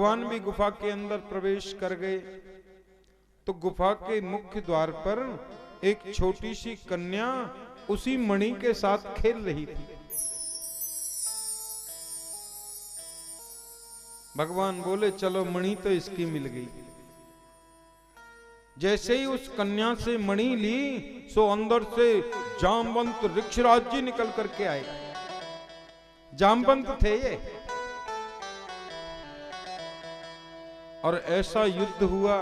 भगवान भी गुफा के अंदर प्रवेश कर गए तो गुफा के मुख्य द्वार पर एक छोटी सी कन्या उसी मणि के साथ खेल रही थी। भगवान बोले चलो मणि तो इसकी मिल गई। जैसे ही उस कन्या से मणि ली सो अंदर से जामवंत ऋक्षराज जी निकल करके आए। जामवंत थे ये, और ऐसा युद्ध हुआ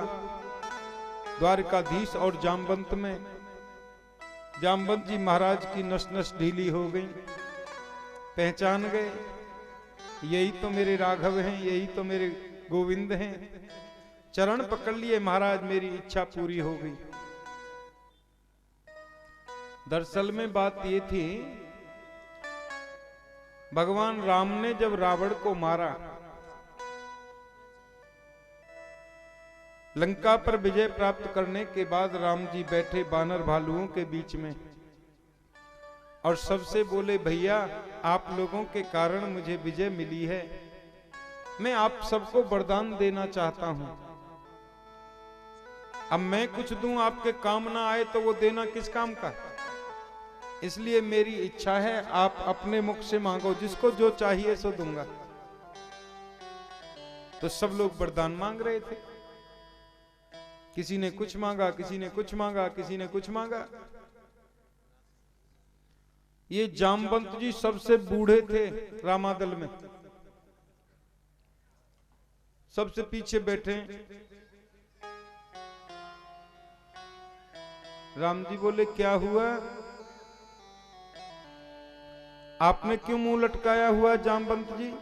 द्वारकाधीश और जामवंत में। जामवंत जी महाराज की नस नस ढीली हो गई, पहचान गए यही तो मेरे राघव हैं, यही तो मेरे गोविंद हैं। चरण पकड़ लिए, महाराज मेरी इच्छा पूरी हो गई। दरअसल में बात ये थी, भगवान राम ने जब रावण को मारा, लंका पर विजय प्राप्त करने के बाद राम जी बैठे बानर भालुओं के बीच में और सबसे बोले भैया आप लोगों के कारण मुझे विजय मिली है, मैं आप सबको वरदान देना चाहता हूं। अब मैं कुछ दूं आपके काम ना आए तो वो देना किस काम का, इसलिए मेरी इच्छा है आप अपने मुख से मांगो, जिसको जो चाहिए सो दूंगा। तो सब लोग वरदान मांग रहे थे, किसी ने कुछ मांगा, किसी ने कुछ मांगा, किसी ने कुछ मांगा। ये जामवंत जी सबसे बूढ़े थे रामादल में, सबसे पीछे बैठे। राम जी बोले क्या हुआ, आपने क्यों मुंह लटकाया हुआ जामवंत जी?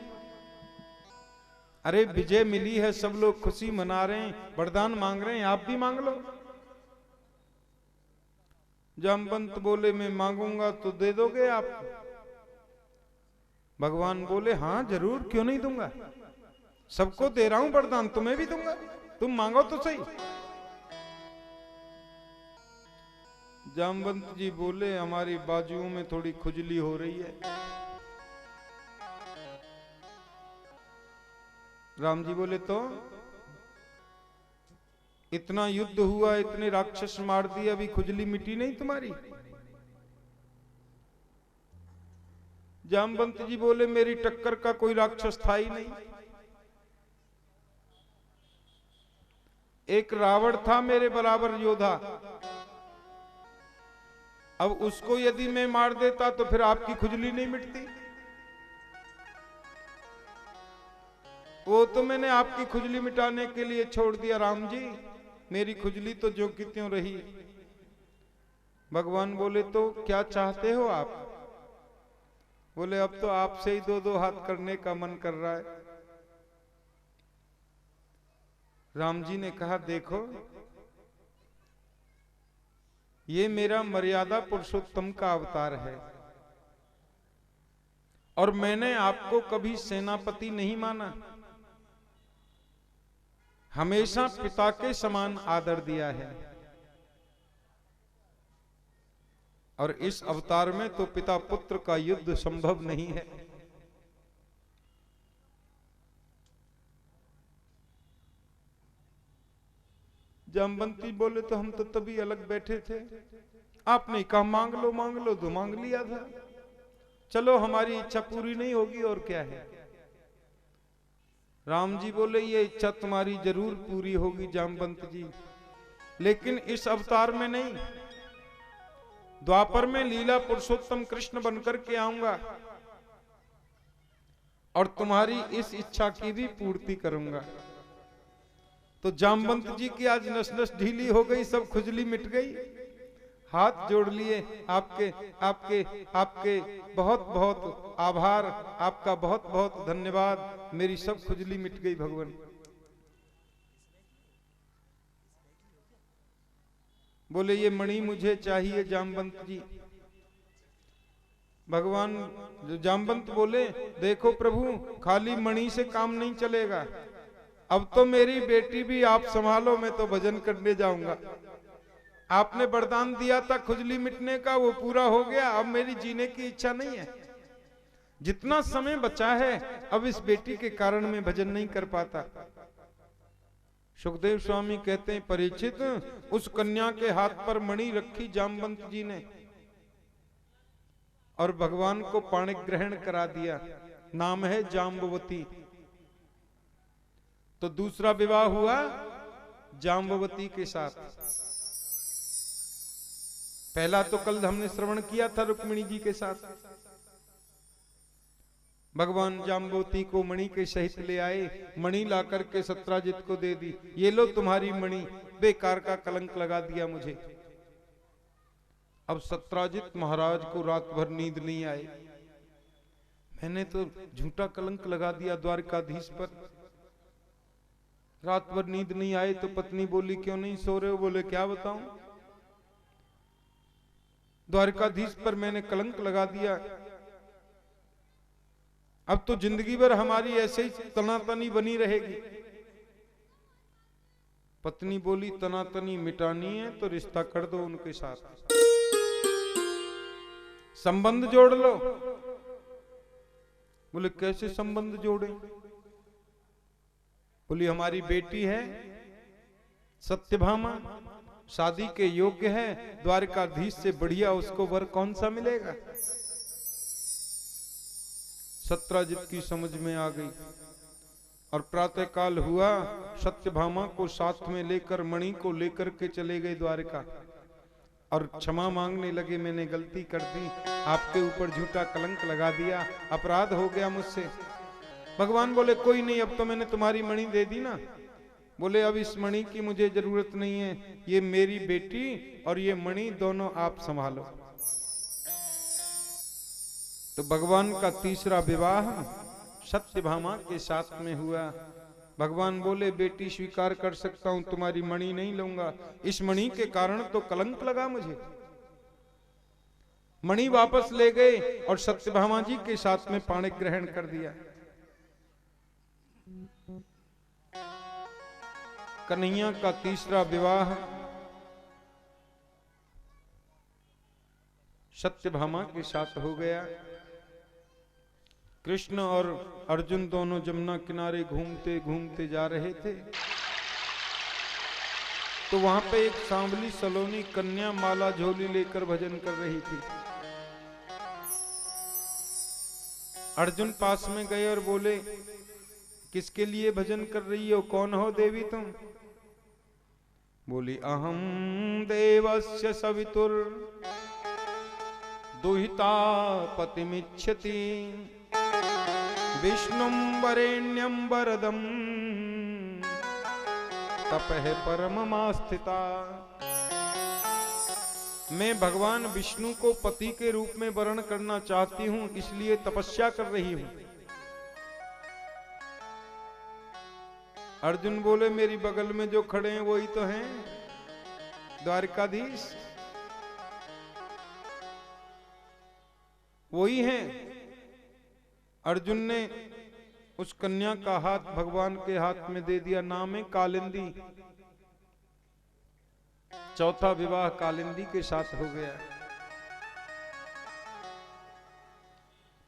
अरे विजय मिली है, सब लोग खुशी मना रहे हैं, वरदान मांग रहे हैं, आप भी मांग लो। जामवंत बोले मैं मांगूंगा तो दे दोगे आप? भगवान बोले हाँ जरूर, क्यों नहीं दूंगा, सबको दे रहा हूं वरदान, तुम्हें भी दूंगा, तुम मांगो तो सही। जामवंत जी बोले हमारी बाजुओं में थोड़ी खुजली हो रही है। राम जी बोले तो इतना युद्ध हुआ, इतने राक्षस मार दिए, अभी खुजली मिटी नहीं तुम्हारी? जामवंत जी बोले मेरी टक्कर का कोई राक्षस था ही नहीं, एक रावण था मेरे बराबर योद्धा। अब उसको यदि मैं मार देता तो फिर आपकी खुजली नहीं मिटती। वो तो मैंने आपकी खुजली मिटाने के लिए छोड़ दिया राम जी, मेरी खुजली तो जो की त्यों रही। भगवान बोले तो क्या चाहते हो आप? बोले अब तो आपसे ही दो दो हाथ करने का मन कर रहा है। राम जी ने कहा देखो ये मेरा मर्यादा पुरुषोत्तम का अवतार है और मैंने आपको कभी सेनापति नहीं माना, हमेशा पिता के समान आदर दिया है, और इस अवतार में तो पिता पुत्र का युद्ध संभव नहीं है। जामवंती बोले तो हम तो तभी अलग बैठे थे, आपने कहा मांग लो तो मांग लिया था, चलो हमारी इच्छा पूरी नहीं होगी और क्या है। राम जी बोले ये इच्छा तुम्हारी जरूर पूरी होगी जामवंत जी, लेकिन इस अवतार में नहीं, द्वापर में लीला पुरुषोत्तम कृष्ण बनकर के आऊंगा और तुम्हारी इस इच्छा की भी पूर्ति करूंगा। तो जामवंत जी की आज नस नस ढीली हो गई, सब खुजली मिट गई, हाथ जोड़ लिए, आपके आपके आपके बहुत बहुत आभार, आपका बहुत बहुत धन्यवाद, मेरी सब खुजली मिट गई भगवान। बोले ये मणि मुझे चाहिए जामवंत जी। भगवान जामवंत बोले देखो प्रभु खाली मणि से काम नहीं चलेगा, अब तो मेरी बेटी भी आप संभालो, मैं तो भजन करने जाऊंगा। आपने वरदान दिया था खुजली मिटने का, वो पूरा हो गया, अब मेरी जीने की इच्छा नहीं है। जितना समय बचा है अब इस बेटी के कारण मैं भजन नहीं कर पाता। सुखदेव स्वामी कहते हैं, परीक्षित, उस कन्या के हाथ पर मणि रखी जामवंत जी ने और भगवान को पाणिक ग्रहण करा दिया, नाम है जाम्बवती। तो दूसरा विवाह हुआ जाम्बवती के साथ। पहला तो कल हमने श्रवण किया था रुक्मिणी जी के साथ। भगवान जाम्बवती को मणि के सहित ले आए, मणि ला करके सत्राजित को दे दी, ये लो तुम्हारी मणि, बेकार का कलंक लगा दिया मुझे। अब सत्राजित महाराज को रात भर नींद नहीं आई, मैंने तो झूठा कलंक लगा दिया द्वारकाधीश पर। रात भर नींद नहीं आई तो पत्नी बोली, क्यों नहीं सो रहे हो? बोले, क्या बताऊं, द्वारकाधीश पर मैंने कलंक लगा दिया, अब तो जिंदगी भर हमारी ऐसे ही तनातनी बनी रहेगी। पत्नी बोली, तनातनी मिटानी है तो रिश्ता कर दो उनके साथ, संबंध जोड़ लो। बोले, कैसे संबंध जोड़े? बोली, हमारी बेटी है सत्यभामा, शादी के योग्य है, द्वारकाधीश से बढ़िया उसको वर कौन सा मिलेगा। सत्राजित की समझ में आ गई और प्रातः काल हुआ, सत्यभामा को साथ में लेकर मणि को लेकर के चले गए द्वारका और क्षमा मांगने लगे, मैंने गलती कर दी, आपके ऊपर झूठा कलंक लगा दिया, अपराध हो गया मुझसे। भगवान बोले, कोई नहीं, अब तो मैंने तुम्हारी मणि दे दी ना। बोले, अब इस मणि की मुझे जरूरत नहीं है, ये मेरी बेटी और ये मणि दोनों आप संभालो। तो भगवान का तीसरा विवाह सत्यभामा के साथ में हुआ। भगवान बोले, बेटी स्वीकार कर सकता हूं, तुम्हारी मणि नहीं लूंगा, इस मणि के कारण तो कलंक लगा मुझे। मणि वापस ले गए और सत्यभामा जी के साथ में पाणिक ग्रहण कर दिया। कन्हैया का तीसरा विवाह सत्यभामा के साथ हो गया। कृष्ण और अर्जुन दोनों जमुना किनारे घूमते घूमते जा रहे थे, तो वहां पे एक सांवली सलोनी कन्या माला झोली लेकर भजन कर रही थी। अर्जुन पास में गए और बोले, किसके लिए भजन कर रही हो, कौन हो देवी तुम? बोली, अहम देवस्य सवितुर दुहिता पतिमिच्छति विष्णुं वरेण्यं वरदं तपः परममास्थिता। मैं भगवान विष्णु को पति के रूप में वर्ण करना चाहती हूं, इसलिए तपस्या कर रही हूं। अर्जुन बोले, मेरी बगल में जो खड़े हैं वही तो हैं द्वारकाधीश, वही हैं। अर्जुन ने उस कन्या का हाथ भगवान के हाथ में दे दिया, नाम है कालिंदी। चौथा विवाह कालिंदी के साथ हो गया।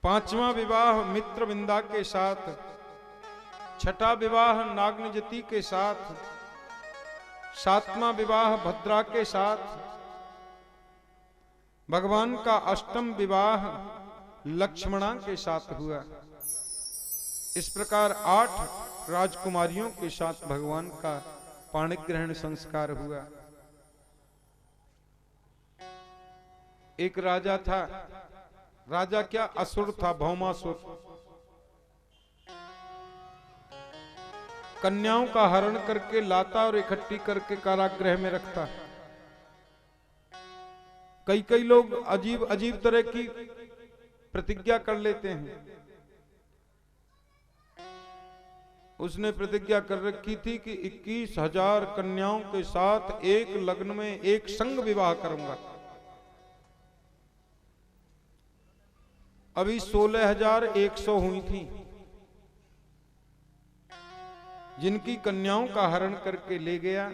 पांचवा विवाह मित्रविंदा के साथ, छठा विवाह नागनजती के साथ, सातवां विवाह भद्रा के साथ, भगवान का अष्टम विवाह लक्ष्मणा के साथ हुआ। इस प्रकार 8 राजकुमारियों के साथ भगवान का पाणिक ग्रहण संस्कार हुआ। एक राजा था, राजा क्या असुर था, भौमासुर। कन्याओं का हरण करके लाता और इकट्ठी करके कारागृह में रखता। कई कई लोग अजीब अजीब तरह की प्रतिज्ञा कर लेते हैं। उसने प्रतिज्ञा कर रखी थी कि 21,000 कन्याओं के साथ एक लग्न में एक संग विवाह करूंगा। अभी 16,100 हुई थी। जिनकी कन्याओं का हरण करके ले गया,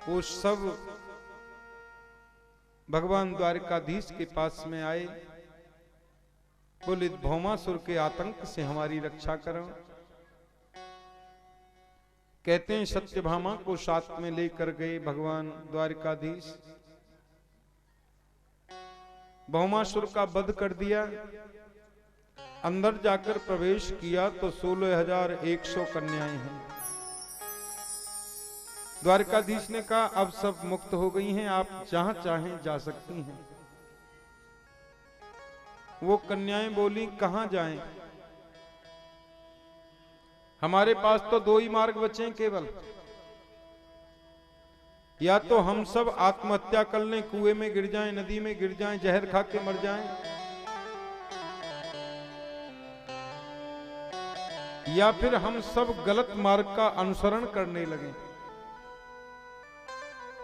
वो सब भगवान द्वारकाधीश के पास में आए बोले भौमासुर के आतंक से हमारी रक्षा करो। कहते हैं सत्यभामा को साथ में लेकर गए भगवान द्वारिकाधीश, भौमासुर का वध कर दिया। अंदर जाकर प्रवेश किया तो 16,100 कन्याएं हैं। द्वारकाधीश ने कहा अब सब मुक्त हो गई हैं, आप जहां चाहें जा सकती हैं। वो कन्याएं बोली कहां जाएं, हमारे पास तो 2 ही मार्ग बचे केवल, या तो हम सब आत्महत्या कर लें, कुएं में गिर जाएं, नदी में गिर जाएं, जहर खा के मर जाएं, या फिर हम सब गलत मार्ग का अनुसरण करने लगें,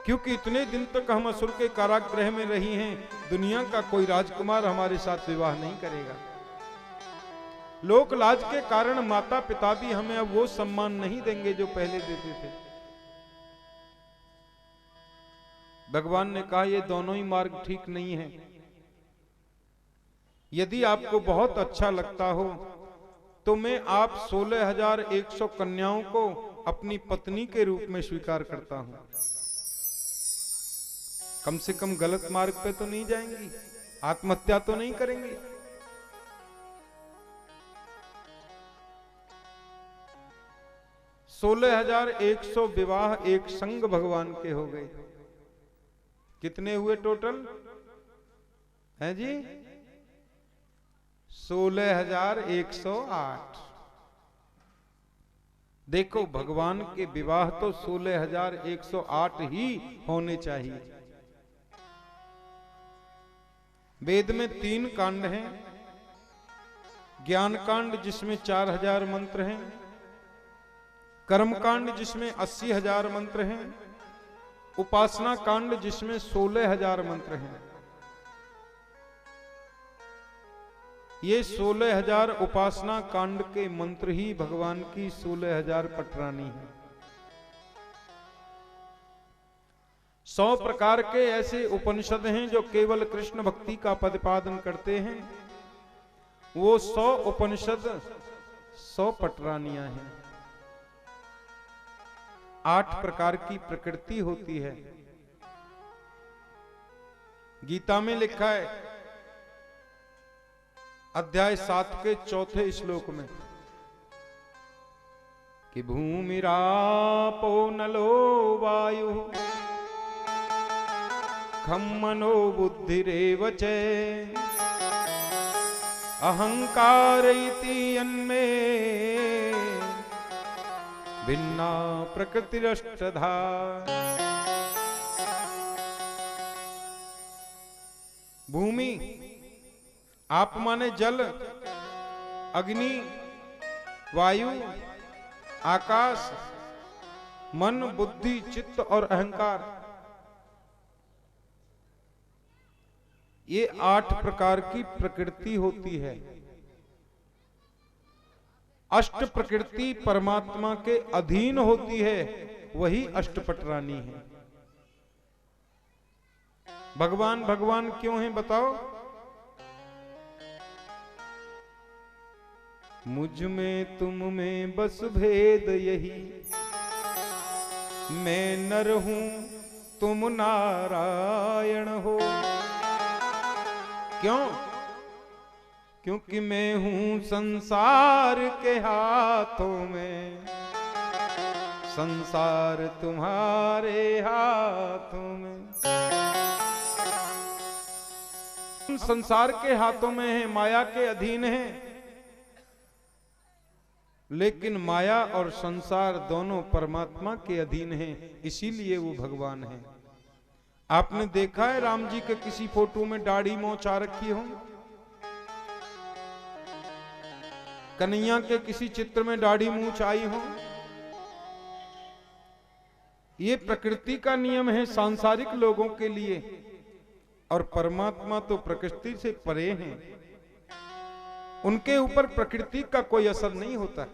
क्योंकि इतने दिन तक हम असुर के कारागृह में रही हैं, दुनिया का कोई राजकुमार हमारे साथ विवाह नहीं करेगा। लोक लाज के कारण माता पिता भी हमें अब वो सम्मान नहीं देंगे जो पहले देते थे। भगवान ने कहा ये दोनों ही मार्ग ठीक नहीं है। यदि आपको बहुत अच्छा लगता हो तो मैं आप 16,100 कन्याओं को अपनी पत्नी के रूप में स्वीकार करता हूं। कम से कम गलत मार्ग पे तो नहीं जाएंगी, आत्महत्या तो नहीं करेंगी। « 16,100 विवाह एक संग भगवान के हो गए। कितने हुए टोटल हैं जी? 16,108। देखो भगवान के विवाह तो 16,108 ही होने चाहिए। वेद में 3 कांड हैं। ज्ञान कांड जिसमें 4,000 मंत्र हैं, कर्म कांड जिसमें 80,000 मंत्र हैं, उपासना कांड जिसमें 16,000 मंत्र हैं। ये 16,000 उपासना कांड के मंत्र ही भगवान की 16,000 पटरानी है। 100 प्रकार के ऐसे उपनिषद हैं जो केवल कृष्ण भक्ति का प्रतिपादन करते हैं। वो 100 उपनिषद 100 पटरानियां हैं। 8 प्रकार की प्रकृति होती है। गीता में लिखा है अध्याय 7 के 4 श्लोक में कि भूमिरापो नलो वायु खम मनो बुद्धिरेव च अहंकार इति अन्मे भिन्ना प्रकृतिरष्टधा। भूमि आप माने जल, अग्नि, वायु, आकाश, मन, बुद्धि, चित्त और अहंकार, ये 8 प्रकार की प्रकृति होती है। अष्ट प्रकृति परमात्मा के अधीन होती है, वही अष्टपटरानी है। भगवान भगवान क्यों है बताओ? मुझ में तुम में बस भेद यही, मैं नर हूं तुम नारायण हो। क्यों? क्योंकि मैं हूं संसार के हाथों में, संसार तुम्हारे हाथों में। संसार के हाथों में है, माया के अधीन है, लेकिन माया और संसार दोनों परमात्मा के अधीन हैं, इसीलिए वो भगवान है। आपने देखा है राम जी के किसी फोटो में दाढ़ी मोछ आ रखी हो? कन्हैया के किसी चित्र में दाढ़ी मूछ आई हो? ये प्रकृति का नियम है सांसारिक लोगों के लिए, और परमात्मा तो प्रकृति से परे हैं, उनके ऊपर प्रकृति का कोई असर नहीं होता।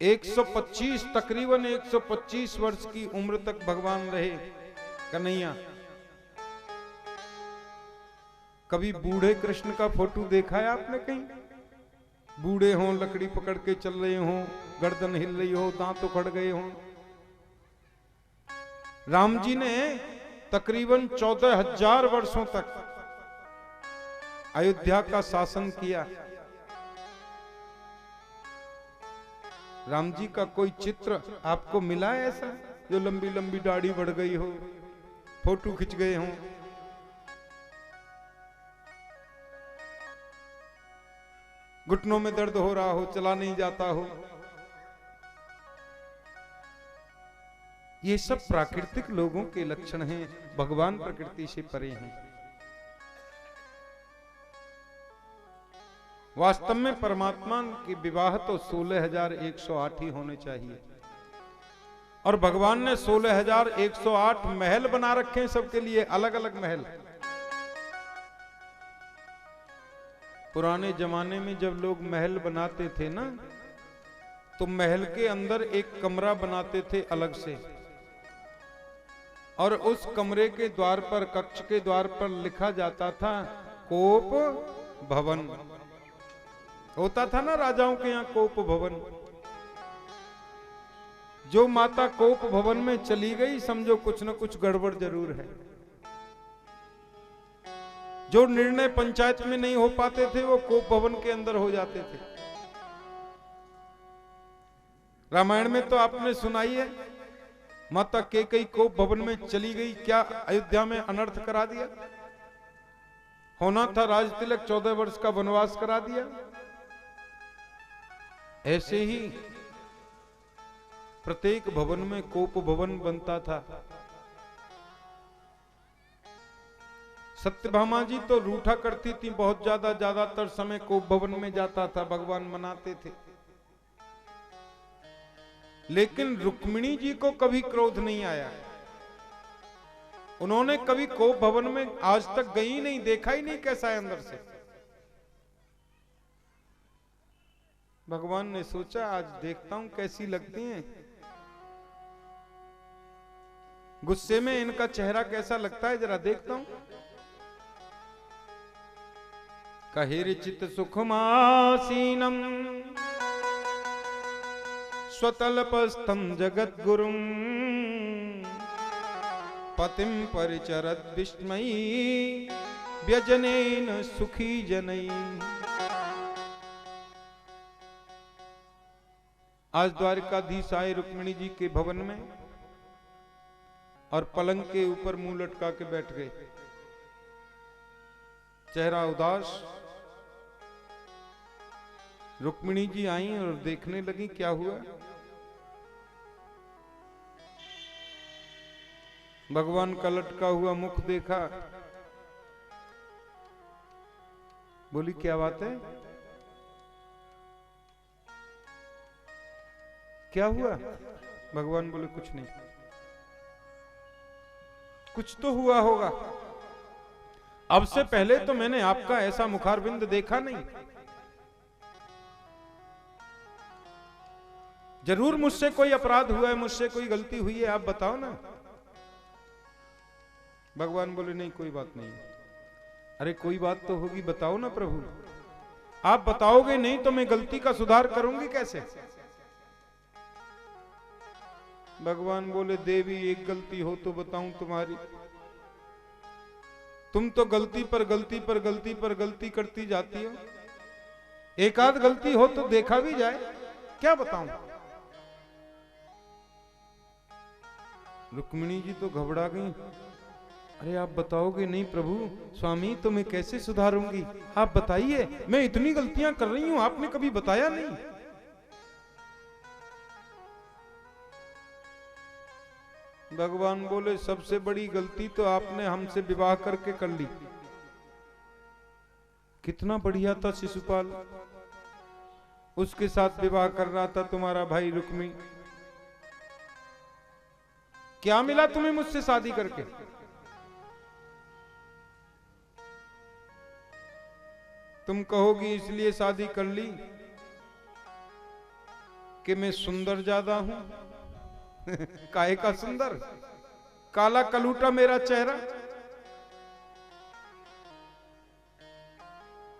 125 तकरीबन 125 वर्ष की उम्र तक भगवान रहे कन्हैया। कभी बूढ़े कृष्ण का फोटो देखा है आपने कहीं? बूढ़े हों, लकड़ी पकड़ के चल रहे हों, गर्दन हिल रही हो, दांत उखड़ गए हों। राम जी ने तकरीबन 14,000 वर्षों तक अयोध्या का शासन किया। राम जी का कोई चित्र आपको मिला है ऐसा जो लंबी लंबी दाढ़ी बढ़ गई हो, फोटो खिंच गए हों? घुटनों में दर्द हो रहा हो, चला नहीं जाता हो? ये सब प्राकृतिक लोगों के लक्षण हैं, भगवान प्रकृति से परे हैं। वास्तव में परमात्मा की विवाह तो 16,108 ही होने चाहिए, और भगवान ने 16,108 महल बना रखे हैं सबके लिए, अलग अलग महल। पुराने जमाने में जब लोग महल बनाते थे ना, तो महल के अंदर एक कमरा बनाते थे अलग से, और उस कमरे के द्वार पर, कक्ष के द्वार पर लिखा जाता था कोप भवन। होता था ना राजाओं के यहाँ कोप भवन। जो माता कोप भवन में चली गई, समझो कुछ न कुछ गड़बड़ जरूर है। जो निर्णय पंचायत में नहीं हो पाते थे, वो कोप भवन के अंदर हो जाते थे। रामायण में तो आपने सुनाई है, माता कैकेयी कोप भवन में चली गई, क्या अयोध्या में अनर्थ करा दिया। होना था राज तिलक, 14 वर्ष का वनवास करा दिया। ऐसे ही प्रत्येक भवन में कोप भवन बनता था। सत्यभामा जी तो रूठा करती थी बहुत ज्यादातर समय कोप भवन में जाता था, भगवान मनाते थे। लेकिन रुक्मिणी जी को कभी क्रोध नहीं आया। उन्होंने कभी कोप भवन में आज तक गई नहीं, देखा ही नहीं कैसा है अंदर से। भगवान ने सोचा आज देखता हूं कैसी लगती हैं, गुस्से में इनका चेहरा कैसा लगता है, जरा देखता हूं। कहिर्चित सुखमासीनम स्वतल्पस्थं जगद्गुरुं पतिं परिचरत् विस्मयी व्यजनेन सुखी जनई। आज द्वारिकाधीश आए रुक्मिणी जी के भवन में, और पलंग के ऊपर मुंह लटका के बैठ गए, चेहरा उदास। रुक्मिणी जी आई और देखने लगी क्या हुआ। भगवान का लटका हुआ मुख देखा, बोली क्या बात है, क्या हुआ। भगवान बोले कुछ नहीं। कुछ तो हुआ होगा, अब से पहले तो मैंने आपका ऐसा मुखारविंद देखा नहीं। जरूर मुझसे कोई अपराध हुआ है, मुझसे कोई गलती हुई है, आप बताओ ना। भगवान बोले नहीं कोई बात नहीं। अरे कोई बात तो होगी, बताओ ना प्रभु। आप बताओगे नहीं तो मैं गलती का सुधार करूंगी कैसे। भगवान बोले देवी एक गलती हो तो बताऊं तुम्हारी। तुम तो गलती पर गलती पर गलती पर गलती करती जाती हो, एक आध गलती हो तो देखा भी जाए, क्या बताऊं। रुक्मिणी जी तो घबरा गई। अरे आप बताओगे नहीं प्रभु। स्वामी तो मैं कैसे सुधारूंगी, आप बताइए, मैं इतनी गलतियां कर रही हूं, आपने कभी बताया नहीं। भगवान बोले सबसे बड़ी गलती तो आपने हमसे विवाह करके कर ली। कितना बढ़िया था शिशुपाल, उसके साथ विवाह कर रहा था तुम्हारा भाई रुक्मी। क्या मिला तुम्हें मुझसे शादी करके। तुम कहोगी इसलिए शादी कर ली कि मैं सुंदर ज्यादा हूं। काहे का सुंदर, काला कलूटा मेरा चेहरा।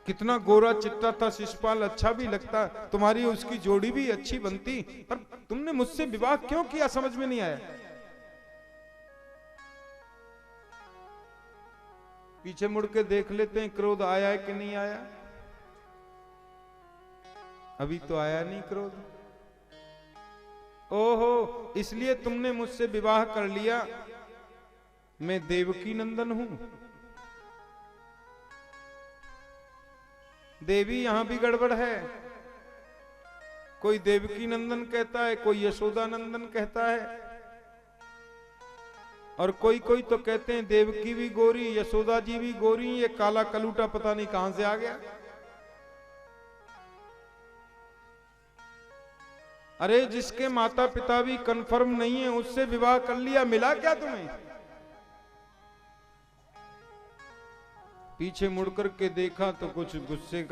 कितना गोरा चिट्टा था शिशुपाल, अच्छा भी लगता, तुम्हारी उसकी जोड़ी भी अच्छी बनती, पर तुमने मुझसे विवाह क्यों किया समझ में नहीं आया। पीछे मुड़ के देख लेते हैं क्रोध आया है कि नहीं आया। अभी तो आया नहीं क्रोध। ओहो, इसलिए तुमने मुझसे विवाह कर लिया। मैं देवकी नंदन हूं। देवी यहां भी गड़बड़ है। कोई देवकी नंदन कहता है, कोई यशोदा नंदन कहता है, और कोई कोई तो कहते हैं देवकी भी गोरी, यशोदा जी भी गोरी, ये काला कलूटा पता नहीं कहां से आ गया। अरे जिसके माता पिता भी कंफर्म नहीं है उससे विवाह कर लिया, मिला क्या तुम्हें। पीछे मुड़कर के देखा तो कुछ गुस्से